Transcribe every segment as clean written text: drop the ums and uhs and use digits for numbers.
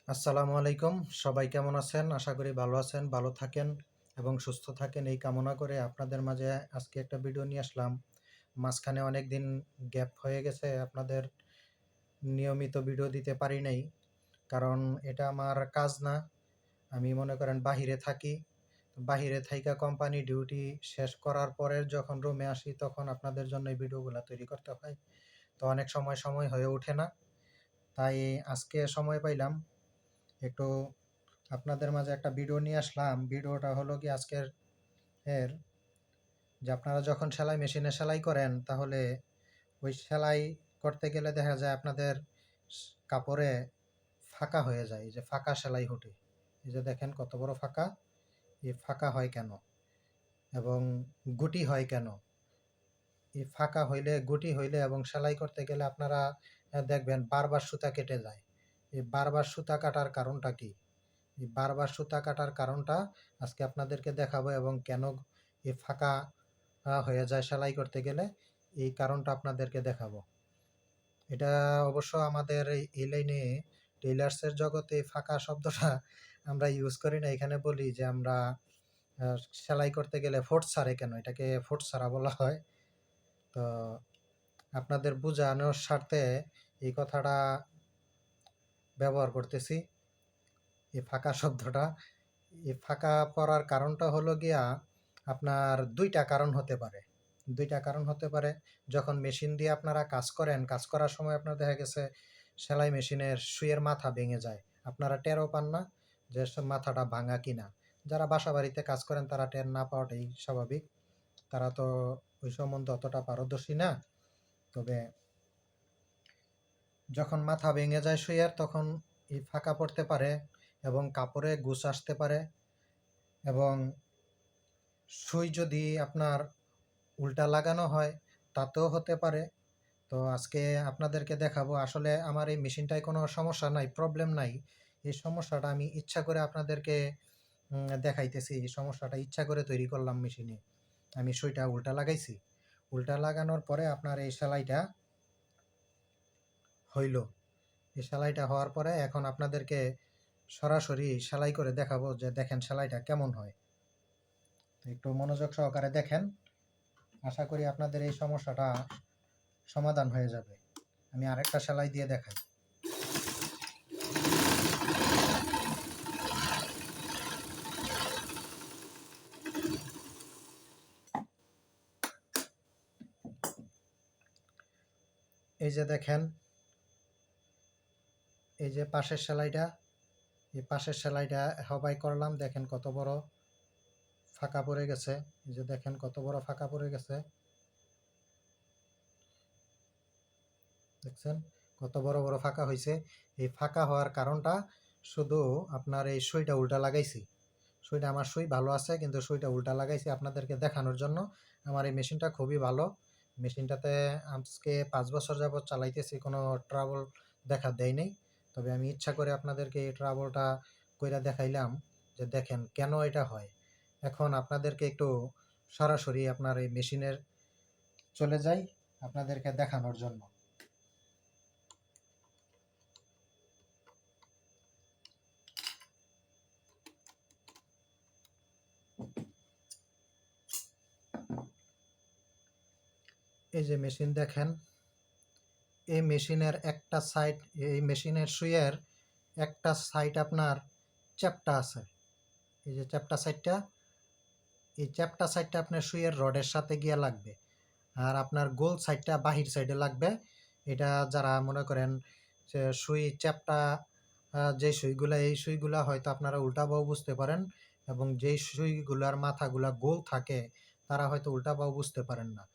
আসসালামু আলাইকুম। সবাই কেমন আছেন? আশা করি ভালো আছেন, ভালো থাকেন এবং সুস্থ থাকেন এই কামনা করে আপনাদের মাঝে আজকে একটা ভিডিও নিয়ে আসলাম। মাঝখানে অনেকদিন গ্যাপ হয়ে গেছে, আপনাদের নিয়মিত ভিডিও দিতে পারি নাই। কারণ এটা আমার কাজ না। আমি মনে করেন বাহিরে থাকি। বাহিরে থাইকা কোম্পানি ডিউটি শেষ করার পরে যখন রুমে আসি তখন আপনাদের জন্য এই ভিডিওগুলা তৈরি করতে হয়। তো অনেক সময় হয়ে ওঠে না। তাই আজকে সময় পাইলাম। একটু আপনাদের মাঝে একটা ভিডিও নিয়ে আসলাম। ভিডিওটা হলো কি আজকের এর যে আপনারা যখন সেলাই মেশিনে সেলাই করেন তাহলে ওই সেলাই করতে গেলে দেখা যায় আপনাদের কাপড়ে ফাঁকা হয়ে যায়, এই যে ফাঁকা সেলাই হুটে, এই যে দেখেন কত বড় ফাঁকা। এই ফাঁকা হয় কেন এবং গুটি হয় কেন? এই ফাঁকা হইলে, গুটি হইলে এবং সেলাই করতে গেলে আপনারা দেখবেন বারবার সুতা কেটে যায়। এই বারবার সুতা কাটার কারণটা কি? এই বারবার সুতা কাটার কারণটা আজকে আপনাদেরকে দেখাবো এবং কেন এই ফাঁকা হয়ে যায় সেলাই করতে গেলে এই কারণটা আপনাদেরকে দেখাবো। এটা অবশ্য আমাদের এই লাইনে টেইলার্সের জগতে ফাঁকা শব্দটা আমরা ইউজ করি না। এখানে বলি যে আমরা সেলাই করতে গেলে ফোট ছাড়ে কেন, এটাকে ফোট ছাড়া বলা হয়। তো আপনাদের বোঝানোর স্বার্থে এই কথাটা ব্যবহার করতেছি, এই ফাঁকা শব্দটা। এই ফাঁকা পড়ার কারণটা হলো গিয়া আপনার ২ টা কারণ হতে পারে। ২ টা কারণ হতে পারে। যখন মেশিন দিয়ে আপনারা কাজ করেন, কাজ করার সময় আপনার দেখা গেছে সেলাই মেশিনের সুইয়ের মাথা ভেঙে যায়। আপনারা টেরও পান না যে মাথাটা ভাঙা কিনা। যারা বাসাবাড়িতে কাজ করেন তারা টের না পাওয়াটাই স্বাভাবিক। তারা তো ওই সম্বন্ধে অতটা পারদর্শী না। তবে যখন মাথা ভেঙে যায় সুইয়ের তখন এই ফাঁকা পড়তে পারে এবং কাপড়ে গুছ আসতে পারে এবং সুই যদি আপনার উল্টা লাগানো হয় তাতেও হতে পারে। তো আজকে আপনাদেরকে দেখাবো আসলে আমার এই মেশিনটায় কোনো সমস্যা নাই, প্রবলেম নাই। এই সমস্যাটা আমি ইচ্ছা করে আপনাদেরকে দেখাইতেছি। এই সমস্যাটা ইচ্ছা করে তৈরি করলাম মেশিনে। আমি সুইটা উল্টা লাগাইছি। উল্টা লাগানোর পরে আপনার এই সেলাইটা হইল। এই সেলাইটা হওয়ার পরে এখন আপনাদেরকে সরাসরি সেলাই করে দেখাবো যে দেখেন সেলাইটা কেমন হয়। তো একটু মনোযোগ সহকারে দেখেন। আশা করি আপনাদের এই সমস্যাটা সমাধান হয়ে যাবে। আমি আরেকটা সেলাই দিয়ে দেখাই। এই যে দেখেন, এই যে পাশের সেলাইটা, এই পাশের সেলাইটা হবাই করলাম, দেখেন কত বড় ফাঁকা পড়ে গেছে। এই যে দেখেন কত বড় ফাঁকা পড়ে গেছে, দেখছেন কত বড় বড় ফাঁকা হয়েছে। এই ফাঁকা হওয়ার কারণটা শুধু আপনার এই সুইটা উল্টা লাগাইছি। সুইটা আমার সুই ভালো আছে কিন্তু সুইটা উল্টা লাগাইছি আপনাদেরকে দেখানোর জন্য। আমার এই মেশিনটা খুবই ভালো। মেশিনটাতে আজকে ৫ বছর যাবৎ চালাইতেছি, কোনো ট্রাবল দেখা দেয় নাই। তবে আমি ইচ্ছা করে আপনাদেরকে এই ট্রাবলটা কইরা দেখাইলাম যে দেখেন কেন এটা হয়। এখন আপনাদেরকে একটু সরাসরি আপনার এই মেশিনের চলে যাই আপনাদেরকে দেখানোর জন্য। এই যে মেশিন দেখেন, এই মেশিনের একটা সাইড, এই মেশিনের সুইয়ের একটা সাইড আপনার চ্যাপ্টা আছে। এই যে চ্যাপ্টা সাইডটা, এই চ্যাপ্টা সাইডটা আপনার সুইয়ের রডের সাথে গিয়ে লাগবে। আর আপনার গোল সাইডটা বাহির সাইডে লাগবে। এটা যারা মনে করেন যে সুই চ্যাপ্টা, যে সুইগুলা, এই সুইগুলা হয়তো আপনারা উল্টাবাও বুঝতে পারেন এবং যেই সুইগুলার মাথাগুলা গোল থাকে তারা হয়তো উল্টাবাও বুঝতে পারেন না।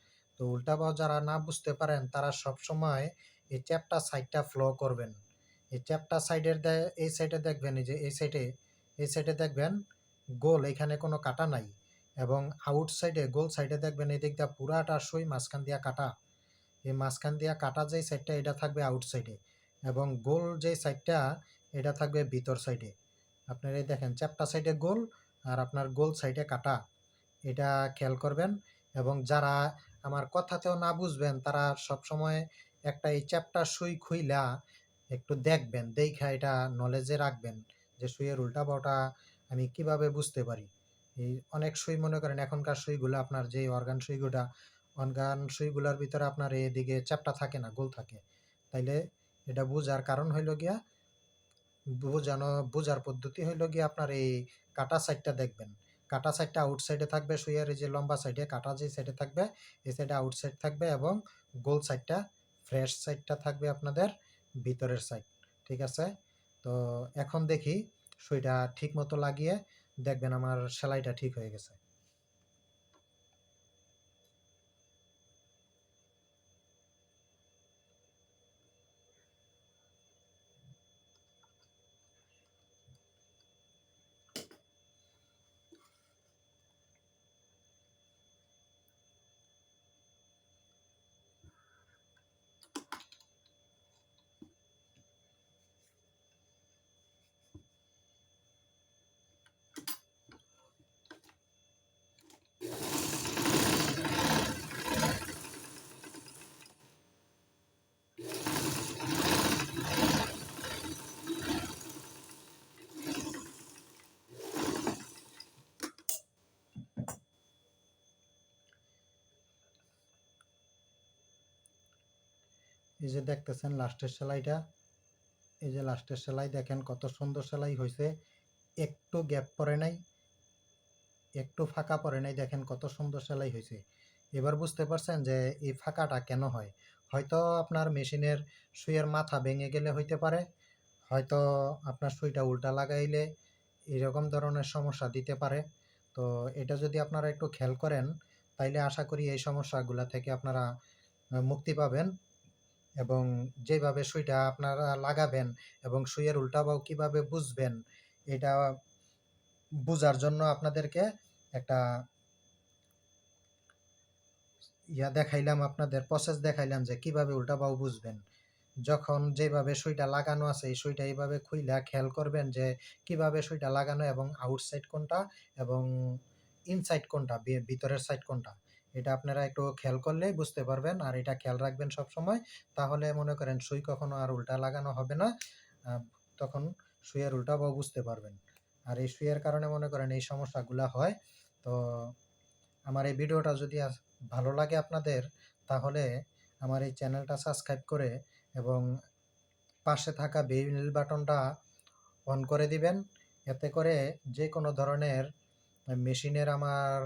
তো উল্টাবাও যারা না বুঝতে পারেন তারা সবসময় এই চ্যাপ্টা সাইডটা ফলো করবেন। এই চ্যাপ্টা সাইডের এই সাইডে দেখবেন, এই যে এই সাইডে দেখবেন গোল, এখানে কোনো কাটা নাই। এবং আউট সাইডে, গোল সাইডে দেখবেন এই দিকটা পুরাটা সুই মাঝখান দিয়া কাটা। এই মাঝখান দিয়া কাটা যেই সাইডটা এটা থাকবে আউট সাইডে এবং গোল যেই সাইডটা এটা থাকবে ভিতর সাইডে। আপনার এই দেখেন চ্যাপ্টা সাইডে গোল আর আপনার গোল সাইডে কাটা, এটা খেয়াল করবেন। এবং যারা আমার কথাতেও না বুঝবেন তারা সবসময় একটা এই চ্যাপ্টা সুই খুইলা একটু দেখবেন, দেইখা এটা নলেজে রাখবেন যে সুইয়ের উল্টা-পাল্টা আমি কিভাবে বুঝতে পারি। এই অনেক সুই মনে করেন এখনকার সুইগুলা আপনার যেই অর্গান সুইগুলার ভিতরে আপনার এদিকে চ্যাপ্টা থাকে না, গোল থাকে। তাইলে এটা বুঝার কারণ হইল গিয়া বুঝার পদ্ধতি হইল গিয়ে আপনার এই কাটা সাইডটা দেখবেন। কাটা সাইডটা আউটসাইডে থাকবে সুইয়ের এই যে লম্বা সাইডে কাটা যে সাইডে থাকবে এই সাইডে আউটসাইড থাকবে এবং গোল সাইডটা ফ্রেশ সাইডটা থাকবে আপনাদের ভিতরের সাইড। ঠিক আছে? তো এখন দেখি সুইটা ঠিক মতো লাগিয়ে দেখবেন আমার সেলাইটা ঠিক হয়ে গেছে। এই যে দেখতেছেন লাস্টের সেলাইটা, এই যে লাস্টের সেলাই দেখেন কত সুন্দর সেলাই হইছে। একটু গ্যাপ পড়ে নাই, একটু ফাঁকা পড়ে নাই, দেখেন কত সুন্দর সেলাই হয়েছে। এবার বুঝতে পারছেন যে এই ফাঁকাটা কেন হয়। হয়তো আপনার মেশিনের সুইয়ের মাথা ভেঙে গেলে হইতে পারে, হয়তো আপনার সুইটা উল্টা লাগাইলে এরকম ধরনের সমস্যা দিতে পারে। তো এটা যদি আপনারা একটু খেয়াল করেন তাইলে আশা করি এই সমস্যাগুলা থেকে আপনারা মুক্তি পাবেন এবং যেভাবে সুইটা আপনারা লাগাবেন এবং সুইয়ের উল্টা বাও কিভাবে বুঝবেন এটা বুঝার জন্য আপনাদেরকে একটা দেখাইলাম, আপনাদের প্রসেস দেখাইলাম যে কিভাবে উল্টা বাহু বুঝবেন। যখন যেভাবে সুইটা লাগানো আছে এই সুইটা এইভাবে খুইলা খেয়াল করবেন যে কিভাবে সুইটা লাগানো এবং আউটসাইড কোনটা এবং ইনসাইড কোনটা, ভিতরের সাইড কোনটা। এটা আপনারা একটু খেয়াল করলেই বুঝতে পারবেন আর এটা খেয়াল রাখবেন সবসময়। তাহলে মনে করেন সুই কখনো আর উল্টা লাগানো হবে না। আ তখন সুইয়ের উল্টা বাহু বুঝতে পারবেন। আর এই সুইয়ের কারণে মনে করেন এই সমস্যাগুলা হয়। তো আমার এই ভিডিওটা যদি ভালো লাগে আপনাদের তাহলে আমার এই চ্যানেলটা সাবস্ক্রাইব করে এবং পাশে থাকা বেল বাটনটা অন করে দিবেন। এতে করে যে কোনো ধরনের মেশিনের আমার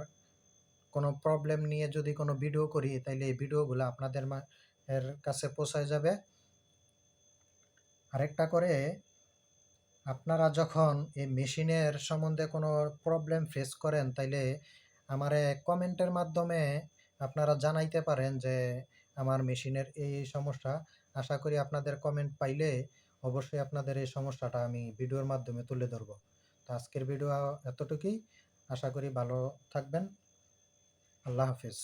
কোনো প্রবলেম নিয়ে যদি কোনো ভিডিও করি তাইলে এই ভিডিওগুলো আপনাদের এর কাছে পৌঁছায় যাবে। আরেকটা করে আপনারা যখন এই মেশিনের সম্বন্ধে কোনো প্রবলেম ফেস করেন তাইলে আমারে কমেন্টের মাধ্যমে আপনারা জানাইতে পারেন যে আমার মেশিনের এই সমস্যা। আশা করি আপনাদের কমেন্ট পাইলে অবশ্যই আপনাদের এই সমস্যাটা আমি ভিডিওর মাধ্যমে তুলে ধরব। তো আজকের ভিডিও এতটুকুই। আশা করি ভালো থাকবেন। আল্লাহ হাফেজ।